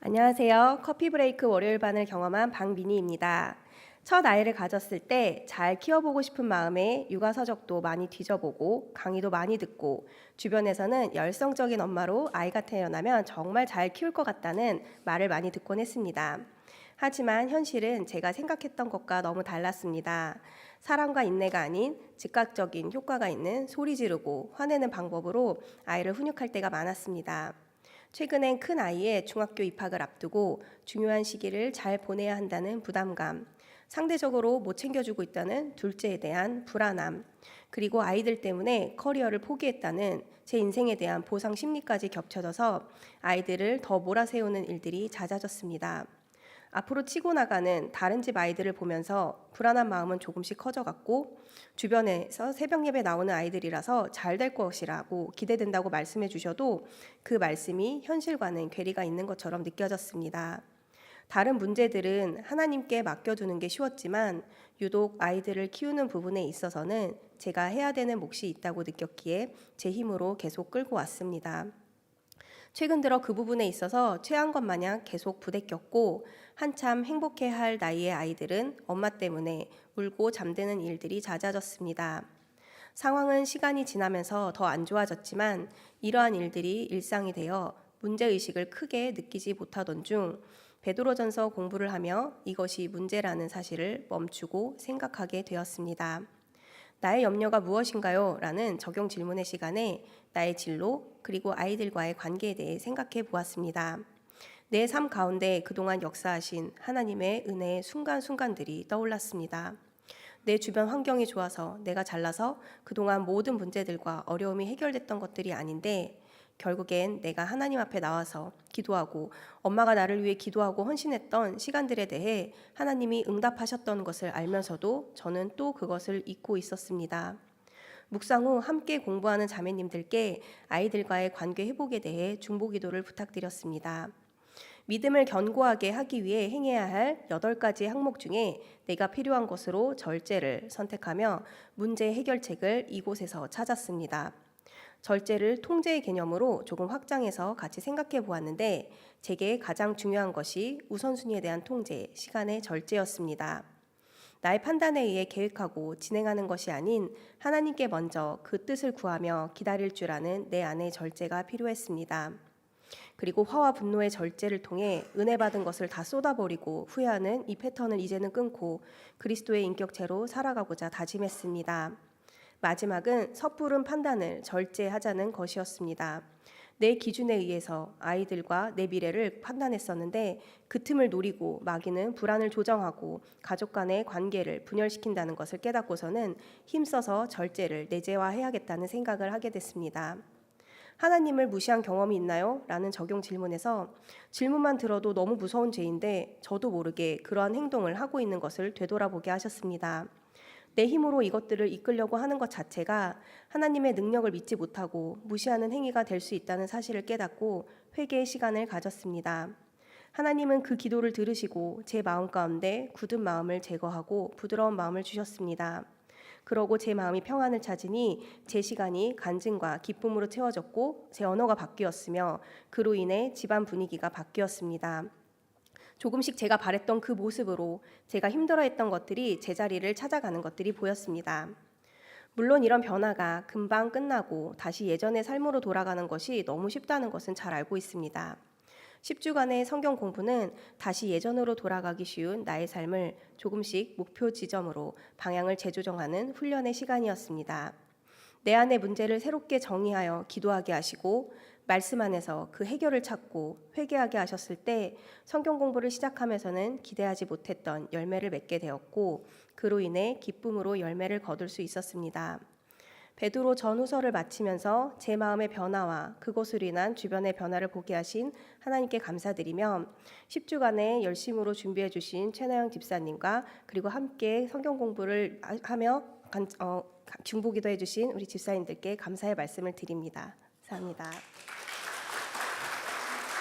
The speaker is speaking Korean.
안녕하세요. 커피 브레이크 월요일 반을 경험한 박민희입니다. 첫 아이를 가졌을 때 잘 키워보고 싶은 마음에 육아 서적도 많이 뒤져보고 강의도 많이 듣고 주변에서는 열성적인 엄마로 아이가 태어나면 정말 잘 키울 것 같다는 말을 많이 듣곤 했습니다. 하지만 현실은 제가 생각했던 것과 너무 달랐습니다. 사랑과 인내가 아닌 즉각적인 효과가 있는 소리 지르고 화내는 방법으로 아이를 훈육할 때가 많았습니다. 최근엔 큰 아이의 중학교 입학을 앞두고 중요한 시기를 잘 보내야 한다는 부담감, 상대적으로 못 챙겨주고 있다는 둘째에 대한 불안함, 그리고 아이들 때문에 커리어를 포기했다는 제 인생에 대한 보상 심리까지 겹쳐져서 아이들을 더 몰아세우는 일들이 잦아졌습니다. 앞으로 치고 나가는 다른 집 아이들을 보면서 불안한 마음은 조금씩 커져갔고, 주변에서 새벽 예배 나오는 아이들이라서 잘 될 것이라고 기대된다고 말씀해 주셔도 그 말씀이 현실과는 괴리가 있는 것처럼 느껴졌습니다. 다른 문제들은 하나님께 맡겨두는 게 쉬웠지만 유독 아이들을 키우는 부분에 있어서는 제가 해야 되는 몫이 있다고 느꼈기에 제 힘으로 계속 끌고 왔습니다. 최근 들어 그 부분에 있어서 최한 것 마냥 계속 부대꼈고 한참 행복해할 나이의 아이들은 엄마 때문에 울고 잠드는 일들이 잦아졌습니다. 상황은 시간이 지나면서 더 안 좋아졌지만 이러한 일들이 일상이 되어 문제의식을 크게 느끼지 못하던 중 베드로전서 공부를 하며 이것이 문제라는 사실을 멈추고 생각하게 되었습니다. 나의 염려가 무엇인가요? 라는 적용 질문의 시간에 나의 진로 그리고 아이들과의 관계에 대해 생각해 보았습니다. 내 삶 가운데 그동안 역사하신 하나님의 은혜의 순간순간들이 떠올랐습니다. 내 주변 환경이 좋아서 내가 잘나서 그동안 모든 문제들과 어려움이 해결됐던 것들이 아닌데 결국엔 내가 하나님 앞에 나와서 기도하고 엄마가 나를 위해 기도하고 헌신했던 시간들에 대해 하나님이 응답하셨던 것을 알면서도 저는 또 그것을 잊고 있었습니다. 묵상 후 함께 공부하는 자매님들께 아이들과의 관계 회복에 대해 중보 기도를 부탁드렸습니다. 믿음을 견고하게 하기 위해 행해야 할 8가지 항목 중에 내가 필요한 것으로 절제를 선택하며 문제 해결책을 이곳에서 찾았습니다. 절제를 통제의 개념으로 조금 확장해서 같이 생각해 보았는데 제게 가장 중요한 것이 우선순위에 대한 통제, 시간의 절제였습니다. 나의 판단에 의해 계획하고 진행하는 것이 아닌 하나님께 먼저 그 뜻을 구하며 기다릴 줄 아는 내 안의 절제가 필요했습니다. 그리고 화와 분노의 절제를 통해 은혜 받은 것을 다 쏟아버리고 후회하는 이 패턴을 이제는 끊고 그리스도의 인격체로 살아가고자 다짐했습니다. 마지막은 섣부른 판단을 절제하자는 것이었습니다. 내 기준에 의해서 아이들과 내 미래를 판단했었는데 그 틈을 노리고 마귀는 불안을 조정하고 가족 간의 관계를 분열시킨다는 것을 깨닫고서는 힘써서 절제를 내재화해야겠다는 생각을 하게 됐습니다. 하나님을 무시한 경험이 있나요? 라는 적용 질문에서 질문만 들어도 너무 무서운 죄인데 저도 모르게 그러한 행동을 하고 있는 것을 되돌아보게 하셨습니다. 내 힘으로 이것들을 이끌려고 하는 것 자체가 하나님의 능력을 믿지 못하고 무시하는 행위가 될 수 있다는 사실을 깨닫고 회개의 시간을 가졌습니다. 하나님은 그 기도를 들으시고 제 마음 가운데 굳은 마음을 제거하고 부드러운 마음을 주셨습니다. 그러고 제 마음이 평안을 찾으니 제 시간이 간증과 기쁨으로 채워졌고 제 언어가 바뀌었으며 그로 인해 집안 분위기가 바뀌었습니다. 조금씩 제가 바랬던 그 모습으로 제가 힘들어했던 것들이 제자리를 찾아가는 것들이 보였습니다. 물론 이런 변화가 금방 끝나고 다시 예전의 삶으로 돌아가는 것이 너무 쉽다는 것은 잘 알고 있습니다. 10주간의 성경 공부는 다시 예전으로 돌아가기 쉬운 나의 삶을 조금씩 목표 지점으로 방향을 재조정하는 훈련의 시간이었습니다. 내 안의 문제를 새롭게 정의하여 기도하게 하시고 말씀 안에서 그 해결을 찾고 회개하게 하셨을 때 성경 공부를 시작하면서는 기대하지 못했던 열매를 맺게 되었고 그로 인해 기쁨으로 열매를 거둘 수 있었습니다. 베드로 전후서를 마치면서 제 마음의 변화와 그것으로 인한 주변의 변화를 보게 하신 하나님께 감사드리며 10주간의 열심으로 준비해 주신 최나영 집사님과 그리고 함께 성경 공부를 하며 중보기도 해주신 우리 집사님들께 감사의 말씀을 드립니다. 감사합니다.